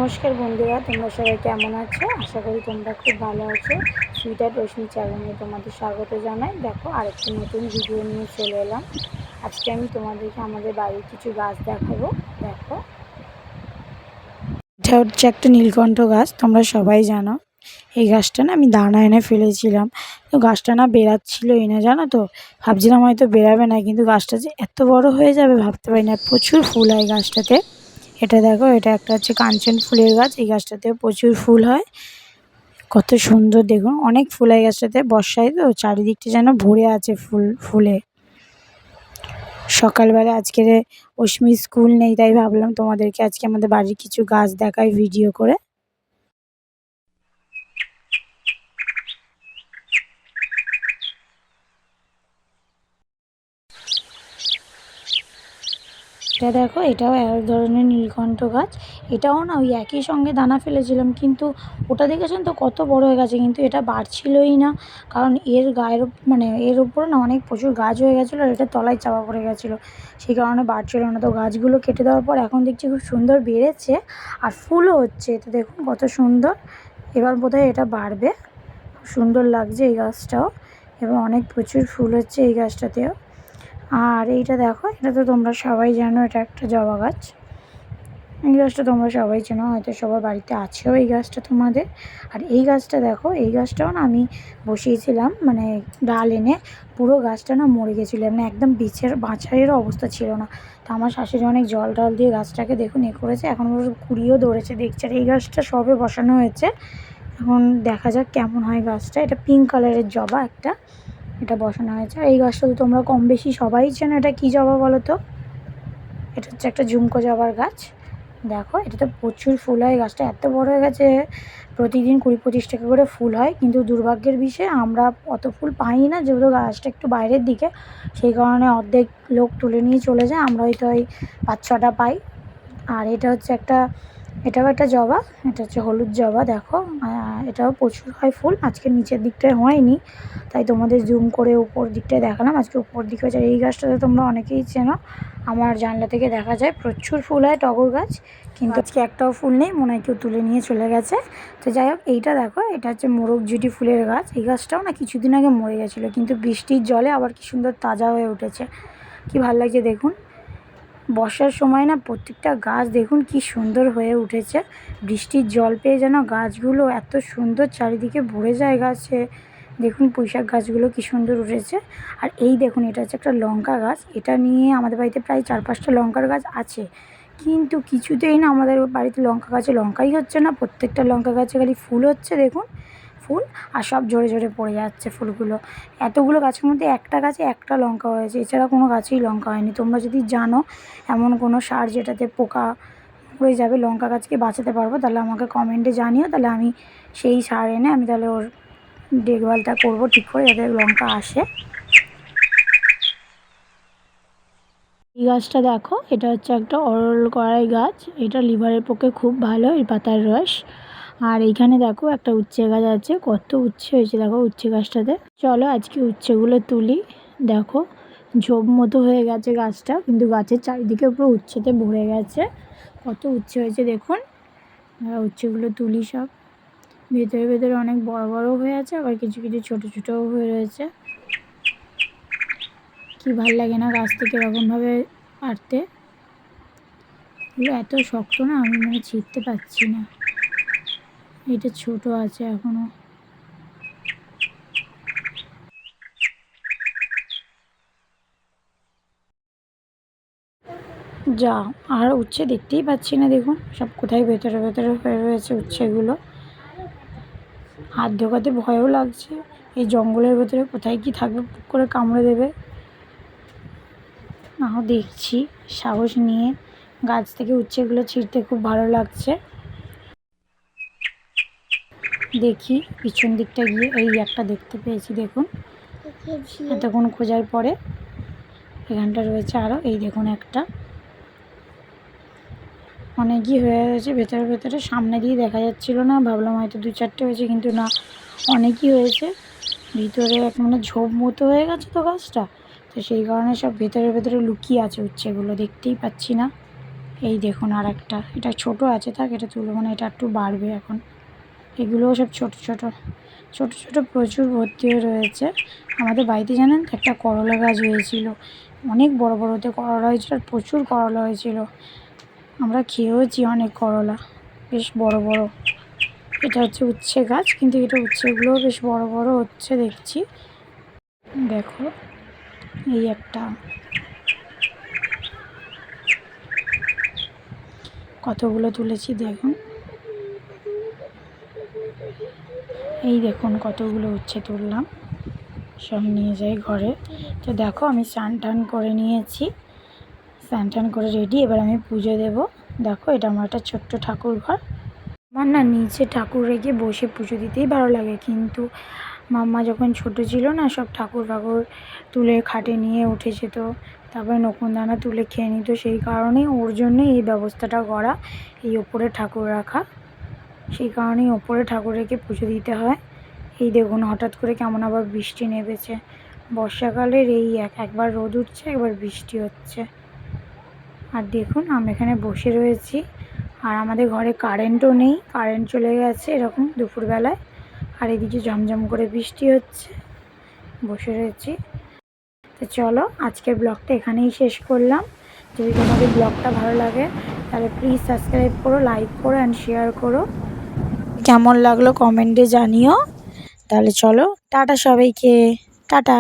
নমস্কার বন্ধুরা, তোমরা সবাই কেমন আছো? আশা করি তোমরা খুব ভালো আছো। সুইটার রশ্মি চ্যানেলে তোমাদের স্বাগত জানাই। দেখো, আরেকটি নতুন ভিডিও নিয়ে চলে এলাম। আজকে আমি তোমাদেরকে আমাদের বাড়ির কিছু গাছ দেখাবো। দেখো, এটা হচ্ছে একটা নীলকণ্ঠ গাছ। তোমরা সবাই জানো এই গাছটা না আমি দানা এনে ফেলেছিলাম, তো গাছটা না বেরাচ্ছিলই না, জানো তো। ভাবছিলাম হয়তো বেরাবে না, কিন্তু গাছটা যে এত বড় হয়ে যাবে ভাবতে পারি না। প্রচুর ফুল হয় গাছটাতে। এটা দেখো, এটা একটা হচ্ছে কাঞ্চন ফুলের গাছ। এই গাছটাতে প্রচুর ফুল হয়, কত সুন্দর দেখুন। অনেক ফুল হয় গাছটাতে, বর্ষায় তো চারিদিকটা যেন ভরে আছে ফুলে। সকালবেলা আজকের অশ্মির স্কুল নেই, তাই ভাবলাম তোমাদেরকে আজকে আমাদের বাড়ির কিছু গাছ দেখাই ভিডিও করে। এটা দেখো, এটাও এক ধরনের নীলকণ্ঠ গাছ। এটাও না ওই একই সঙ্গে দানা ফেলেছিলাম, কিন্তু ওটা দেখেছেন তো কত বড় হয়ে গেছে, কিন্তু এটা বাড়ছিলই না। কারণ এর গায়ের মানে এর উপরে না অনেক প্রচুর গাছ হয়ে গেছিলো, আর এটা তলায় চাপা পড়ে গেছিলো, সেই কারণে বাড়ছিল না। তো গাছগুলো কেটে দেওয়ার পর এখন দেখছি খুব সুন্দর বেড়েছে, আর ফুলও হচ্ছে। এটা দেখুন কত সুন্দর। এবার বোধহয় এটা বাড়বে। খুব সুন্দর লাগছে এই গাছটাও, এবং অনেক প্রচুর ফুল হচ্ছে এই গাছটাতেও। আর এইটা দেখো, এটা তো তোমরা সবাই জানো, এটা একটা জবা গাছ। এই গাছটা তোমরা সবাই চেনো, হয়তো সবার বাড়িতে আছেও এই গাছটা তোমাদের। আর এই গাছটা দেখো, এই গাছটাও না আমি বসিয়েছিলাম, মানে ডাল এনে। পুরো গাছটা না মরে গেছিলো, মানে একদম বাঁচাইয়েরও অবস্থা ছিল না। তো আমার শাশুড়ি অনেক জল টল দিয়ে গাছটাকে দেখুন করেছে, এখন কুড়িয়েও ধরেছে দেখছে। আর এই গাছটা সবে বসানো হয়েছে, এখন দেখা যাক কেমন হয় গাছটা। এটা পিঙ্ক কালারের জবা একটা, এটা বসানো হয়েছে। আর এই গাছটা তো তোমরা কম বেশি সবাই চেনো। এটা কী জবা বলো তো? এটা হচ্ছে একটা ঝুমকো জবার গাছ। দেখো, এটাতে প্রচুর ফুল হয়। গাছটা এত বড় হয়ে গেছে, প্রতিদিন 20-25 টাকা করে ফুল হয়। কিন্তু দুর্ভাগ্যের বিষয়ে আমরা অত ফুল পাই না, যেহেতু গাছটা একটু বাইরের দিকে, সেই কারণে অর্ধেক লোক তুলে নিয়ে চলে যায়, আমরা হয়তো ওই 5-6টা পাই। আর এটা হচ্ছে এটাও একটা জবা, এটা হচ্ছে হলুদ জবা। দেখো, এটাও প্রচুর হয় ফুল। আজকে নিচের দিকটায় হয়নি, তাই তোমাদের জুম করে উপর দিকটায় দেখালাম। আজকে উপর দিকে হচ্ছে। এই গাছটাতে তোমরা অনেকেই চেনো, আমার জানলা থেকে দেখা যায় প্রচুর ফুল হয়, টগর গাছ। কিন্তু আজকে একটাও ফুল নেই, মনে হয় কেউ তুলে নিয়ে চলে গেছে। তো যাই হোক, এইটা দেখো, এটা হচ্ছে মোরগঝুটি ফুলের গাছ। এই গাছটাও না কিছুদিন আগে মরে গেছিলো, কিন্তু বৃষ্টির জলে আবার কি সুন্দর তাজা হয়ে উঠেছে, কি ভালো লাগছে দেখুন। বর্ষার সময় না প্রত্যেকটা গাছ দেখুন কি সুন্দর হয়ে উঠেছে। বৃষ্টির জল পেয়ে যেন গাছগুলো এত সুন্দর চারিদিকে ভরে যায় গাছে। দেখুন পুঁইশাক গাছগুলো কি সুন্দর উঠেছে। আর এই দেখুন, এটা হচ্ছে একটা লঙ্কা গাছ। এটা নিয়ে আমাদের বাড়িতে প্রায় 4-5টা লঙ্কার গাছ আছে, কিন্তু কিছুতেই না আমাদের বাড়িতে লঙ্কা গাছে লঙ্কাই হচ্ছে না। প্রত্যেকটা লঙ্কা গাছে খালি ফুল হচ্ছে, দেখুন ফুল, আর সব ঝরে ঝরে পড়ে যাচ্ছে ফুলগুলো। এতগুলো গাছের মধ্যে একটা গাছে একটা লঙ্কা হয়েছে, এছাড়া কোনো গাছেই লঙ্কা হয়নি। তোমরা যদি জানো এমন কোনো সার যেটাতে পোকা মরে যাবে, লঙ্কা গাছকে বাঁচাতে পারবো, তাহলে আমাকে কমেন্টে জানিও। তাহলে আমি সেই সার এনে আমি তাহলে ওর দেখভালটা করবো ঠিক করে, যাতে লঙ্কা আসে। এই গাছটা দেখো, এটা হচ্ছে একটা অরল কড়াই গাছ। এটা লিভারের পক্ষে খুব ভালো, এই পাতার রস। আর এইখানে দেখো একটা উচ্ছে গাছ আছে, কত উচ্ছে হয়েছে দেখো উচ্ছে গাছটাতে। চলো আজকে উচ্ছেগুলো তুলি। দেখো, ঝোপ মতো হয়ে গেছে গাছটা, কিন্তু গাছের চারিদিকে পুরো উচ্ছেতে ভরে গেছে। কত উচ্ছে হয়েছে দেখুন। উচ্ছেগুলো তুলি সব। ভেতরে ভেতরে অনেক বড় বড় হয়ে আছে, আবার কিছু কিছু ছোটো ছোটোও হয়ে রয়েছে। কি ভাল লাগে না গাছ থেকে এরকমভাবে পারতে। এগুলো এত শক্ত না, আমি মানে ছিঁড়তে পারছি না। এটা ছোট আছে এখনো। যা, আর উচ্ছে দেখতেই পাচ্ছি না, দেখুন সব কোথায় ভেতরে ভেতরে হয়ে রয়েছে উচ্ছেগুলো। হাত ঢোকাতে ভয়ও লাগছে, এই জঙ্গলের ভেতরে কোথায় কি থাকবে, পুক করে কামড়ে দেবে। নাও দেখছি সাহস নিয়ে। গাছ থেকে উচ্ছেগুলো ছিঁড়তে খুব ভালো লাগছে। দেখি পিছন দিকটা গিয়ে, এই একটা দেখতে পেয়েছি দেখুন, এতক্ষণ খোঁজার পরে। এখানটা রয়েছে আরও, এই দেখুন একটা, অনেকই হয়ে গেছে ভেতরে ভেতরে। সামনে দিয়ে দেখা যাচ্ছিল না, ভাবলাম হয়তো 2-4টে হয়েছে, কিন্তু না, অনেকই হয়েছে। ভিতরে এক মানে ঝোপ মতো হয়ে গেছে তো গাছটা, তো সেই কারণে সব ভেতরে ভেতরে লুকিয়ে আছে উচ্ছেগুলো, দেখতেই পাচ্ছি না। এই দেখুন আর একটা, এটা ছোটো আছে, থাক এটা তুলব না, এটা একটু বাড়বে এখন। এগুলোও সব ছোট ছোট ছোট ছোট প্রচুর ভর্তি হয়ে রয়েছে। আমাদের বাড়িতে জানেন তো একটা করলা গাছ হয়েছিল, অনেক বড় বড় ওতে করলা হয়েছিল, আর প্রচুর করলা হয়েছিল। আমরা খেয়েওছি অনেক করলা, বেশ বড় বড়। এটা হচ্ছে উচ্ছে গাছ, কিন্তু এটা উচ্ছেগুলোও বেশ বড় বড় হচ্ছে দেখছি। দেখো এই একটা, কতগুলো তুলেছি দেখুন। এই দেখুন কতগুলো উচ্ছে তুললাম, সব নিয়ে যাই ঘরে। তো দেখো আমি স্নান টান করে নিয়েছি, স্নান টান করে রেডি, এবার আমি পুজো দেব। দেখো এটা আমার একটা ছোট্ট ঠাকুর ঘর। আমার না নিচে ঠাকুর রেখে বসে পুজো দিতেই ভালো লাগে, কিন্তু মাম্মা যখন ছোট ছিল না, সব ঠাকুর ফাকুর তুলে খাটে নিয়ে উঠে যেত, তারপরে নকুনদানা তুলে খেয়ে নিত। সেই কারণেই ওর জন্যই এই ব্যবস্থাটা করা, এই ওপরে ঠাকুর রাখা। সেই কারণেই ওপরে ঠাকুর রেখে পুজো দিতে হয়। এই দেখুন হঠাৎ করে কেমন আবার বৃষ্টি নেমেছে। বর্ষাকালের এই একবার রোদ উঠছে, একবার বৃষ্টি হচ্ছে। আর দেখুন আমি এখানে বসে রয়েছি, আর আমাদের ঘরে কারেন্টও নেই, কারেন্ট চলে গেছে এরকম দুপুরবেলায়। আর এদিকে ঝমঝম করে বৃষ্টি হচ্ছে, বসে রয়েছি। তো চলো আজকের ব্লগটা এখানেই শেষ করলাম। যদি তোমাদের ব্লগটা ভালো লাগে তাহলে প্লিজ সাবস্ক্রাইব করো, লাইক করো অ্যান্ড শেয়ার করো। কেমন লাগলো কমেন্টে জানিও। তাহলে চলো টাটা সবাইকে, টাটা।